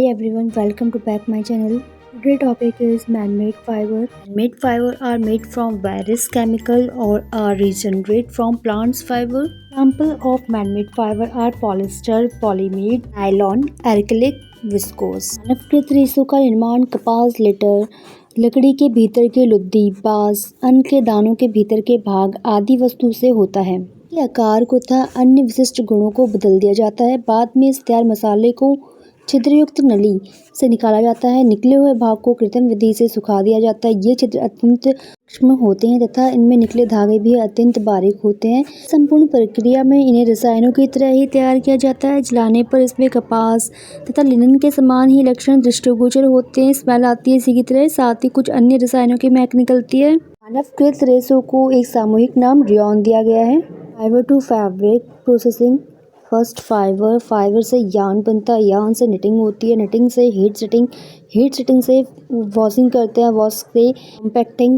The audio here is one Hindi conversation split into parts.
everyone, welcome to back my channel. Today topic is man-made fiber. Man-made fiber are made from various chemical or are regenerated from plants fiber. Example of man-made fiber are polyester, polyamide, nylon, acrylic, viscose. मानवकृत रेशों का निर्माण कपास, लेटर, लकड़ी के भीतर के लुद्दी, बांस, अन्न के दानों के भीतर के भाग आदि वस्तु से होता है। के आकार को तथा अन्य विशिष्ट गुणों को बदल दिया जाता है। बाद में इस तैयार मसाले को छिद्रयुक्त नली से निकाला जाता है। निकले हुए भाग को कृत्रिम विधि से सुखा दिया जाता है। ये छिद्र अत्यंत सूक्ष्म होते हैं तथा इनमें निकले धागे भी अत्यंत बारीक होते हैं। संपूर्ण प्रक्रिया में इन्हें रसायनों की तरह ही तैयार किया जाता है। जलाने पर इसमें कपास तथा लिनन के समान ही लक्षण दृष्टिगोचर होते हैं। स्मेल आती है इसी की तरह, साथ ही कुछ अन्य रसायनों की महक निकलती है। मानवकृत रेशों को एक सामूहिक नाम रेयॉन दिया गया है। Fibre to fabric processing. First fibre से यार्न बनता है, यार्न से निटिंग होती है, निटिंग से हीट सेटिंग से वॉशिंग करते हैं, वॉश से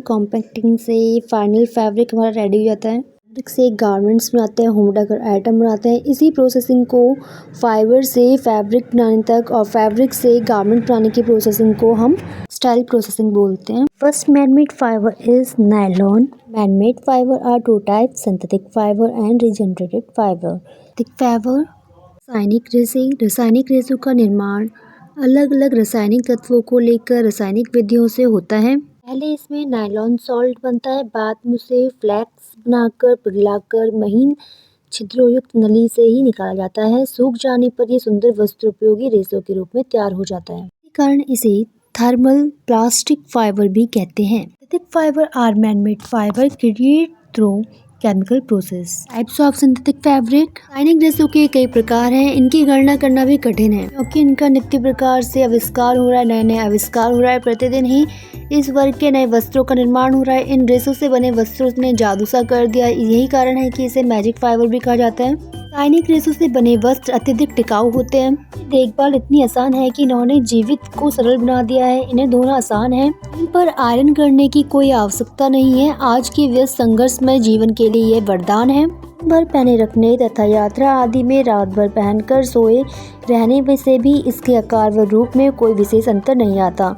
कॉम्पैक्टिंग से फाइनल फैब्रिक हमारा रेडी हो जाता है। फैब्रिक से गारमेंट्स बनाते हैं, होम डेकोर आइटम बनाते हैं। इसी प्रोसेसिंग को फाइबर से फैब्रिक बनाने तक और फैब्रिक से गारमेंट बनाने की प्रोसेसिंग को हम स्टाइल प्रोसेसिंग बोलते हैं। First man-made fiber is nylon. Man-made fiber are two types: synthetic fiber and regenerated fiber. synthetic fiber रासायनिक रेशों का निर्माण अलग अलग रासायनिक तत्वों को लेकर रासायनिक विधियों से होता है। पहले इसमें नायलॉन सॉल्ट बनता है, बाद में उसे फ्लैक्स बनाकर पिघलाकर महीन छिद्रयुक्त नली से ही निकाला जाता है। सूख जाने पर यह सुंदर वस्त्र उपयोगी रेशों के रूप में तैयार हो जाता है। इसी कारण इसे थर्मल प्लास्टिक फाइबर भी कहते हैं। Synthetic fibre or man made fibre created through chemical process. Types of synthetic fabric. रासायनिक रेशों के कई प्रकार हैं। इनकी गणना करना भी कठिन है क्योंकि इनका नित्य प्रकार से आविष्कार हो रहा है, नए आविष्कार हो रहा है। प्रतिदिन ही इस वर्ग के नए वस्त्रों का निर्माण हो रहा है। इन रेशों से बने वस्त्रों ने जादू सा कर दिया। यही कारण है कि इसे मैजिक फाइबर भी कहा जाता है। रासायनिक रेशों से बने वस्त्र अत्यधिक टिकाऊ होते हैं। देखभाल इतनी आसान है कि इन्होंने जीवित को सरल बना दिया है। इन्हें धोना आसान है, इन पर आयरन करने की कोई आवश्यकता नहीं है। आज के व्यस्त संघर्षमय जीवन के लिए ये वरदान है। भर पहने रखने तथा यात्रा आदि में रात भर पहनकर सोए रहने में से भी इसके आकार व रूप में कोई विशेष अंतर नहीं आता।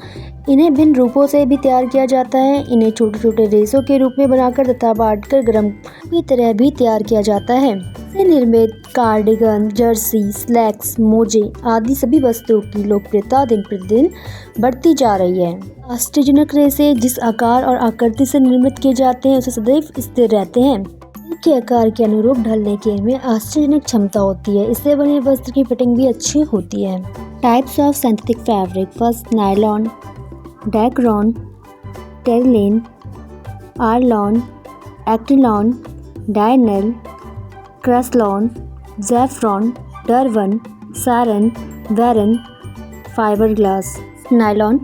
इन्हें भिन्न रूपों से भी तैयार किया जाता है। इन्हें छोटे छोटे रेशों के रूप में बनाकर तथा बांटकर गरम की तरह भी तैयार किया जाता है। इससे निर्मित कार्डिगन, जर्सी, स्लैक्स, मोजे आदि सभी वस्त्रों की लोकप्रियता दिन प्रतिदिन बढ़ती जा रही है। आश्चर्यजनक रेशे जिस आकार और आकृति से निर्मित किए जाते हैं उसे सदैव स्थिर रहते हैं। इनके आकार के अनुरूप ढलने की इनमें आश्चर्यजनक क्षमता होती है। इससे बने वस्त्र की फिटिंग भी अच्छी होती है। Types of synthetic fabric. First nylon, dacron, terylene, orlon, acrilan, dynel, creslan, zefran, darvan, saran, verel, fibre glass. Nylon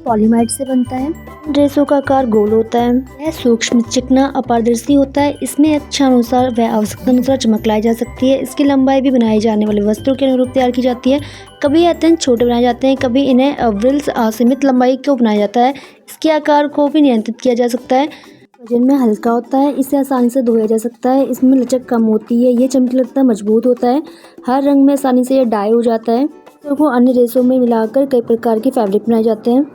polyamide से बनता है। रेशों का आकार गोल होता है। यह सूक्ष्म, चिकना, अपारदर्शी होता है। इसमें इच्छानुसार व आवश्यकता अनुसार चमक लाई जा सकती है। इसकी लंबाई भी बनाए जाने वाले वस्त्रों के अनुरूप तैयार की जाती है। कभी अत्यंत छोटे बनाए जाते हैं, कभी इन्हें अविरल असीमित लंबाई को बनाया जाता है। इसके आकार को भी नियंत्रित किया जा सकता है। वजन में हल्का होता है, इसे आसानी से धोया जा सकता है। इसमें लचक कम होती है, ये चमकीला तथा मजबूत होता है। हर रंग में आसानी से यह डाई हो जाता है। को अन्य रेशों में मिलाकर कई प्रकार के फैब्रिक बनाए जाते हैं।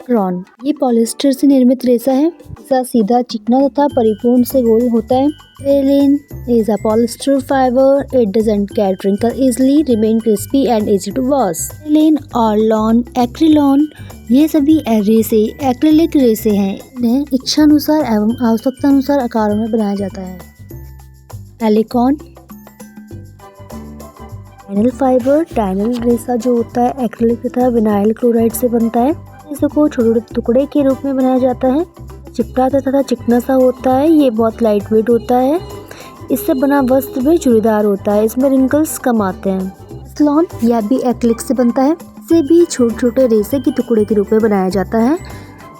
रॉन ये पॉलिस्टर से निर्मित रेशा है। रेशा सीधा, चिकना तथा परिपूर्ण से गोल होता है। Terylene is a polyester fibre. It doesn't get wrinkle easily, remain crispy and easy to wash. Terylene, orlon, acrilan ये सभी रेशे एक्रिलिक रेशे हैं। इन्हें इच्छानुसार एवं आवश्यकता अनुसार आकारों में बनाया जाता है। एलिकॉन डाइनल फाइबर। डाइनल रेशा जो होता है एक्रिलिक तथा विनाइल क्लोराइड से बनता है। इसको छोटे टुकड़े के रूप में बनाया जाता है। चिपटा तथा चिकना सा होता है। ये बहुत लाइट वेट होता है। इससे बना वस्त्र भी चूड़ीदार होता है। इसमें रिंकल्स कम आते हैं। स्लॉन यह भी एक्रिलिक से बनता है। इसे भी छोटे छोटे रेशे के टुकड़े के रूप में बनाया जाता है।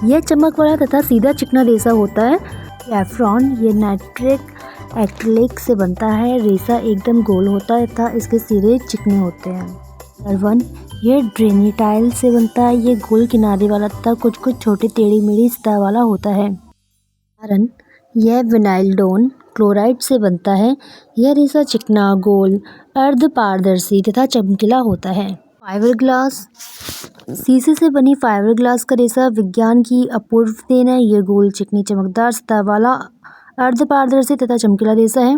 यह चमक वाला तथा सीधा चिकना रेशा होता है। सैफ्रॉन ये नाइट्रिक एक्रिलिक से बनता है। रेशा एकदम गोल होता है तथा इसके सिरे चिकने होते हैं। डरवन ये ड्रेनिटाइल से बनता है। ये गोल किनारे वाला तथा कुछ कुछ छोटे टेढ़ी मेढ़ी सतह वाला होता है। सारन यह विनाइलडोन क्लोराइड से बनता है। यह रेशा चिकना, गोल, अर्ध पारदर्शी तथा चमकीला होता है। फाइबर ग्लास शीशे से बनी फाइबर ग्लास का रेशा विज्ञान की अपूर्व देन है। ये गोल चिकनी चमकदार सतह वाला अर्ध पारदर्शी तथा चमकीला रेशा है।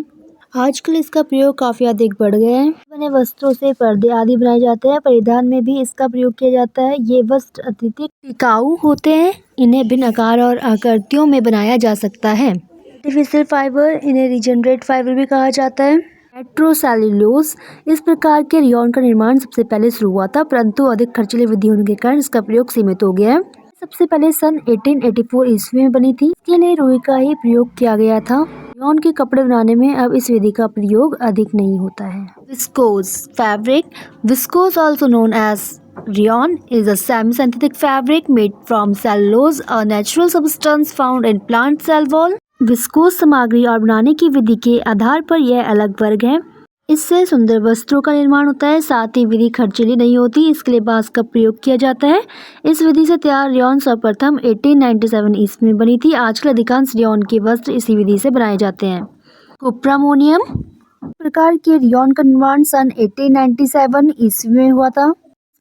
आजकल इसका प्रयोग काफ़ी अधिक बढ़ गया है। बने वस्त्रों से पर्दे आदि बनाए जाते हैं। परिधान में भी इसका प्रयोग किया जाता है। ये वस्त्र अत्यधिक टिकाऊ होते हैं। इन्हें भिन्न आकार और आकृतियों में बनाया जा सकता है। आर्टिफिशियल फाइबर, इन्हें रीजनरेट फाइबर भी कहा जाता है। नाइट्रोसेल्यूलोज, इस प्रकार के रेयॉन का निर्माण सबसे पहले शुरू हुआ था, परंतु अधिक खर्चीली विधि होने के कारण इसका प्रयोग सीमित हो गया है। सबसे पहले सन 1884 ईस्वी में बनी थी। इसके लिए रुई का ही प्रयोग किया गया था। रेयॉन के कपड़े बनाने में अब इस विधि का प्रयोग अधिक नहीं होता है। Viscose fabric, viscose also known as rayon is a semi-synthetic fabric made from cellulose, a natural substance found in plant cell wall. Viscose सामग्री और बनाने की विधि के आधार पर यह अलग वर्ग है। इससे सुंदर वस्त्रों का निर्माण होता है। साथ ही विधि खर्चीली नहीं होती। इसके लिए बांस का प्रयोग किया जाता है। इस विधि से तैयार रेयॉन सर्वप्रथम 1897 ईस्वी में बनी थी। आजकल अधिकांश रेयॉन के वस्त्र इसी विधि से बनाए जाते हैं। कुप्रामोनियम प्रकार के रेयॉन का निर्माण सन 1897 ईस्वी में हुआ था।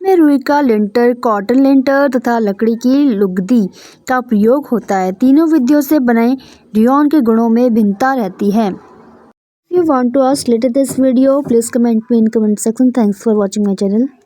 इसमें रुई का लिंटर, कॉटन लिंटर तथा लकड़ी की लुगदी का प्रयोग होता है। तीनों विधियों से बने रेयॉन के गुणों में भिन्नता रहती है। If you want to ask later this video, please comment me in comment section. Thanks for watching my channel.